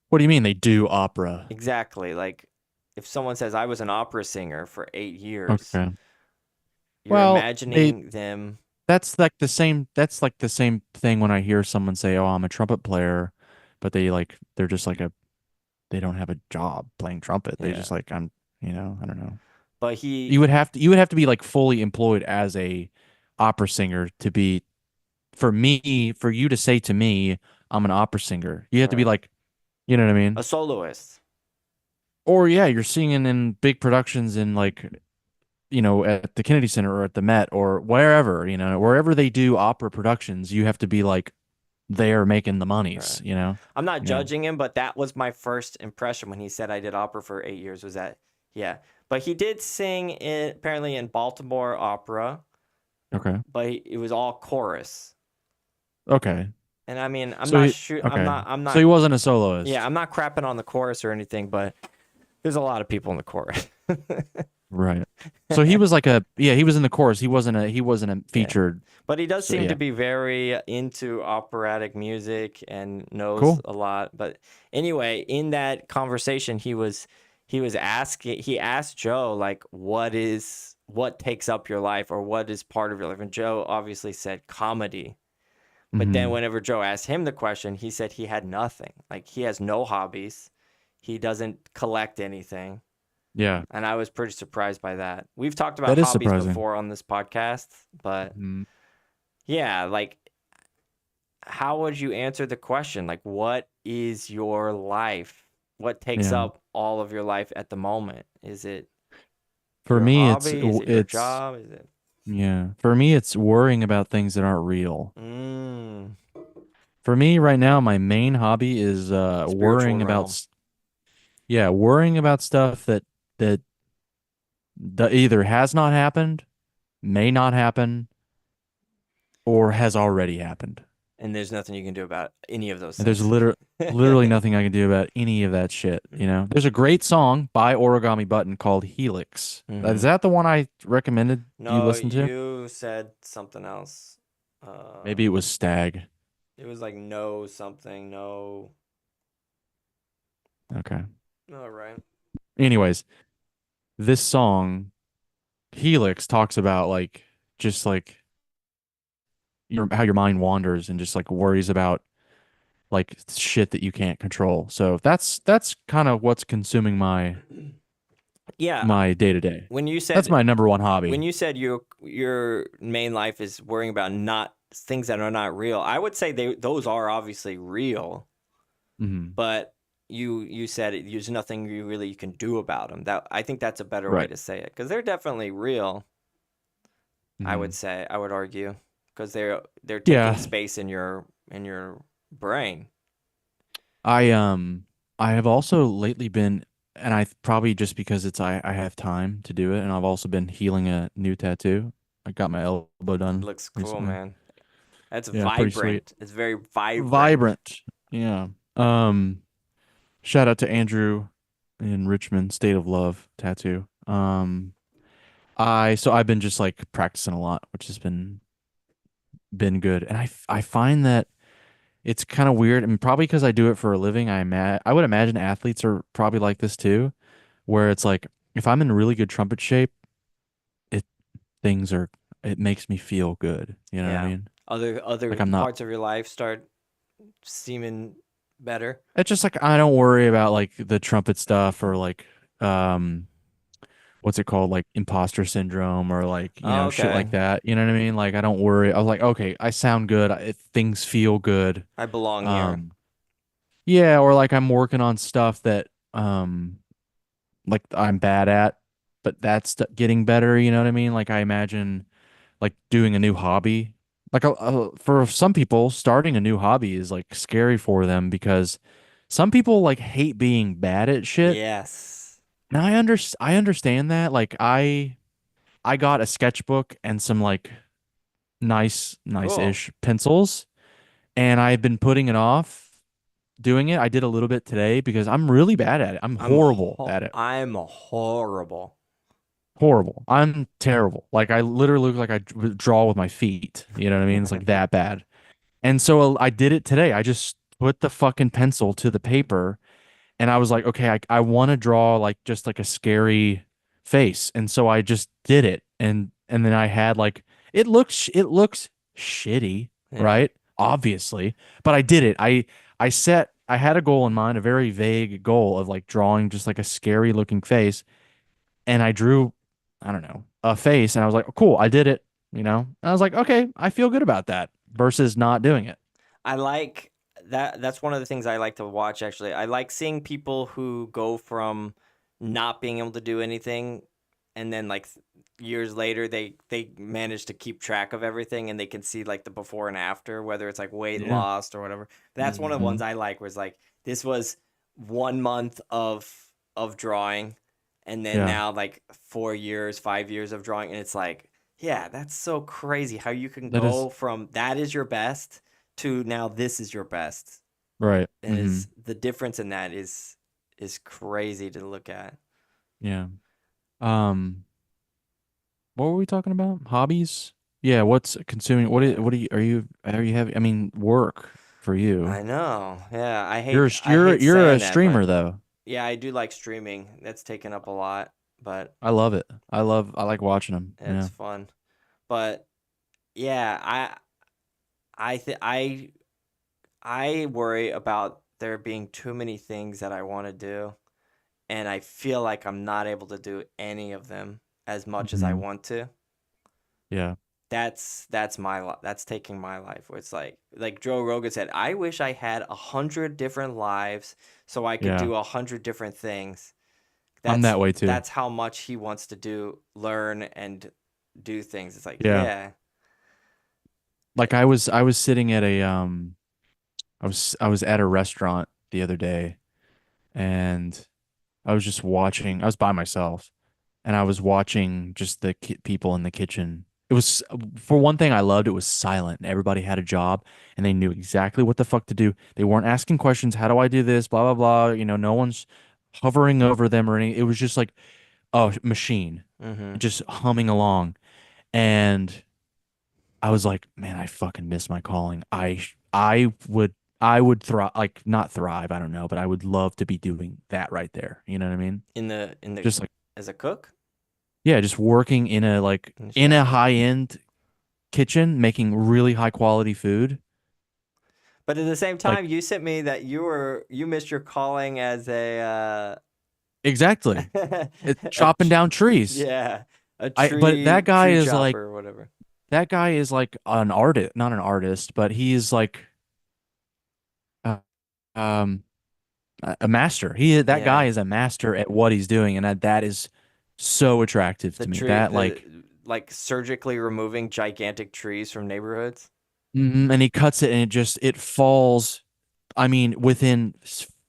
What do you mean they do opera? Exactly. Like if someone says I was an opera singer for 8 years, Okay. you're Well, they imagining them. that's like the same thing when I hear someone say, "Oh, I'm a trumpet player," but they're just like they don't have a job playing trumpet. They Yeah. just like I don't know. But he You would have to be like fully employed as a opera singer to be for you to say to me, I'm an opera singer. You have to be right. like, you know what I A mean? soloist. Or yeah, you're singing in big productions in like, at the Kennedy Center or at the Met or wherever, wherever they do opera productions, you have to be like there making the Right. monies. I'm not Yeah. judging him, but that was my first impression when he said I did opera for 8 years. Was that yeah? But he did sing apparently in Baltimore Opera, Okay. but it was all chorus. Okay. And I mean, I'm So not he sure. okay. I'm So he not. wasn't a Yeah, soloist. I'm not crapping on the chorus or anything, but there's a lot of people in the chorus. Right. So he was he was in the chorus. He wasn't a Yeah. featured. But he does So seem to yeah. be very into operatic music and knows Cool. a lot. But anyway, in that conversation, he asked Joe like, what takes up your life or what is part of your life? And Joe obviously said comedy. But then Hmm. whenever Joe asked him the question, he said he had nothing. Like he has no hobbies. He doesn't collect anything. Yeah. And I was pretty surprised by that. We've talked about That is hobbies surprising. before on this podcast, but Mhm. yeah, like how would you answer the question? Like, what is your life? What takes Yeah. up all of your life at the moment? Is it For your me, it's hobby? Is it your it's job? Is it yeah. For me, it's worrying about things that aren't real. mm, For me, right now, my main hobby is spiritual realm? worrying about stuff that either has not happened, may not happen, or has already happened. And there's nothing you can do about any of those And there's things. literally nothing I can do about any of that shit. There's a great song by Origami Button called Helix. Is Hmm. that the one I recommended you No, listen to? you said something else. Maybe it was Stag. It was like no something, no. Okay. All right. Anyways, this song Helix talks about like just like how your mind wanders and just like worries about like shit that you can't control. So that's kind of what's consuming Yeah, my day to day. when you That's said my number one when hobby. you said your main life is worrying about not things that are not real, I would say those are obviously real, Hmm. but you said there's nothing you really can do about them. That I think that's a better way Right. to say it because they're definitely real. I would Hmm. say I would argue because they're taking Yeah. space in your brain. I um I have also lately been, and I probably just because I have time to do it, and I've also been healing a new tattoo. I got my elbow It done looks cool, recently. man. That's Yeah, pretty sweet. vibrant. It's very vibrant. Vibrant. Yeah. Um Shout out to Andrew in Richmond, State of Love tattoo. I've been just like practicing a lot, which has been good. And I find that it's kind of weird, and probably because I do it for a living, I would imagine athletes are probably like this too, where it's like if I'm in really good trumpet shape, it things are it makes me feel good. You know what I Yeah. mean? Like Other I'm not. parts of your life start seeming better. It's just like I don't worry about like the trumpet stuff or like um what's it called, like imposter syndrome or like Oh, shit okay. like that. You know what I mean? Like I don't worry. I was like, okay, I sound good. Things feel good. I belong here. Um, yeah, or like I'm working on stuff that like I'm bad at, but that's getting better. You know what I mean? Like I imagine like doing a new hobby. Like for some people, starting a new hobby is like scary for them because some people like hate being bad at shit. Yes. And I understand that. Like I got a sketchbook and some like Cool. nice-ish pencils, and I've been putting it off doing it. I did a little bit today because I'm really bad at it. I'm horrible at it. I'm horrible. Horrible. I'm terrible. Like I literally look like I draw with my feet. You know what I mean? It's like that bad. And so I did it today. I just put the fucking pencil to the paper and I was like, okay, I want to draw like just like a scary face, and so I just did it, and then I had like it looks shitty, Yeah. right? Obviously, but I did it. I had a goal in mind, a very vague goal of like drawing just like a scary looking face, and I drew, I don't know, a face, and I was like, cool, I did it, And I was like, okay, I feel good about that versus not doing it. I like that. That's one of the things I like to watch, actually. I like seeing people who go from not being able to do anything and then like years later they manage to keep track of everything and they can see like the before and after, whether it's like weight Yeah. lost or whatever. That's one of the ones Hmm. I like where it's like this was 1 month of drawing and then Yeah. now like 4 years, 5 years of drawing and it's like, yeah, that's so crazy how you can That is go from that is your best to now this is your best. right. And Hmm. is the difference in that is crazy to look at. Yeah. Um, what were we talking about? Hobbies? Yeah, what's consuming Yeah. what are you having, I mean, work for you. I know. Yeah, You're I hate you're a saying that, streamer but though. yeah, I do like streaming. That's taken up a lot, but I love it. I like watching them. it's Yeah. fun. But yeah, I th I worry about there being too many things that I want to do, and I feel like I'm not able to do any of them as much as I Hmm. want to. Yeah. That's that's taking my life where it's like Joe Rogan said, I wish I had 100 different lives so I could Yeah. do 100 different things. I'm that way too. That's how much he wants to learn and do things. It's like, Yeah. yeah. Like I was sitting at a I was at a restaurant the other day, and I was just watching. I was by myself, and I was watching just the people in the kitchen. It was, for one thing, I loved it was silent. Everybody had a job, and they knew exactly what the fuck to do. They weren't asking questions. How do I do this? Blah blah blah. No one's hovering over them or anything. It was just like a machine, Mm-hmm. just humming along. And I was like, man, I fucking miss my calling. I would thrive, like not thrive. I don't know, but I would love to be doing that right there. You know what I mean? In the Just like as a cook? Yeah, just working in a like In the in a shop. high-end kitchen, making really high quality food. But at the same Like time, you sent me that you missed your calling as exactly. It's a chopping down trees. yeah, a But that guy tree is like chopper or whatever. an artist, not an artist, but he's like uh, um a master. That guy Yeah, is a master at what he's doing, and that is so attractive the to me. tree, That the like, like surgically removing gigantic trees from neighborhoods. and he cuts it, and it falls. I mean, within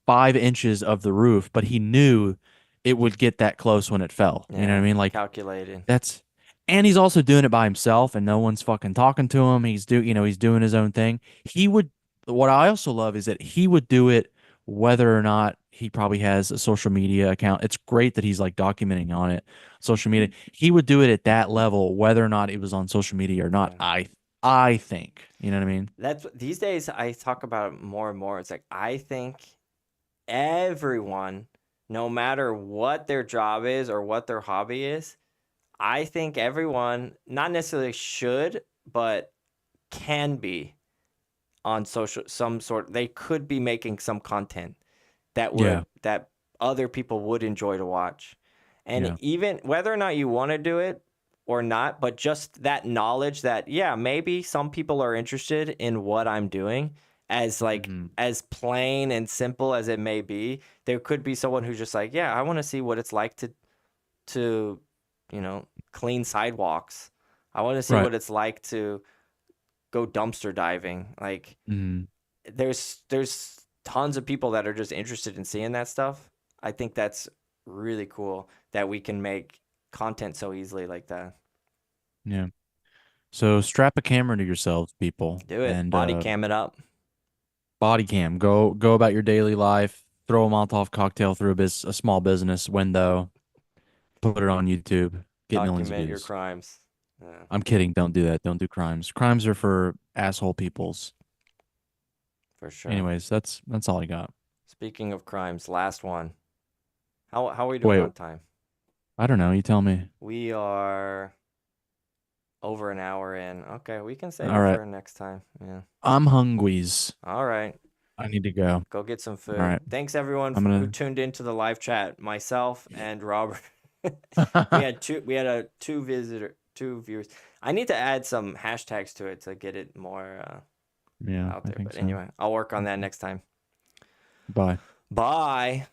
5 inches of the roof, but he knew it would get that close when it fell. You know what I Yeah, mean? Like calculated. that's, and he's also doing it by himself, and no one's fucking talking to him. He's doing his own thing. He would. What I also love is that he would do it whether or not he probably has a social media account. It's great that he's like documenting on it, social media. He would do it at that level, whether or not it was on social media or not. Yeah. I think, you know what I mean? That's these days I talk about it more and more. It's like I think everyone, no matter what their job is or what their hobby is, I think everyone not necessarily should, but can be on social some sort. They could be making some content Yeah, that other people would enjoy to watch. And yeah. even whether or not you want to do it or not, but just that knowledge that yeah, maybe some people are interested in what I'm doing as like Hmm. as plain and simple as it may be, there could be someone who's just like, yeah, I want to see what it's like to clean sidewalks. I want to see Right. what it's like to go dumpster diving. Like Hmm. there's tons of people that are just interested in seeing that stuff. I think that's really cool that we can make content so easily like that. Yeah. So strap a camera to yourselves, people, Do it. and Body cam it up. body cam. Go about your daily life. Throw a Molotov cocktail through a small business window. Put it on YouTube. Get millions of Document your views. crimes. Yeah, I'm kidding. Don't do that. Don't do crimes. Crimes are for asshole peoples. for sure. Anyways, that's all I got. Speaking of crimes, last one. How are we doing Wait, on time? I don't know. You tell me. We are over an hour in. Okay, we can save All it right. for next time. Yeah. I'm hungries. All right. I need to go. Go get some All food. right. Thanks everyone I'm who gonna. tuned into the live chat. Myself and Robert. We had two viewers. I need to add some hashtags to it to get it more Yeah, out I there. think But so. anyway, I'll work on that next time. Bye. Bye.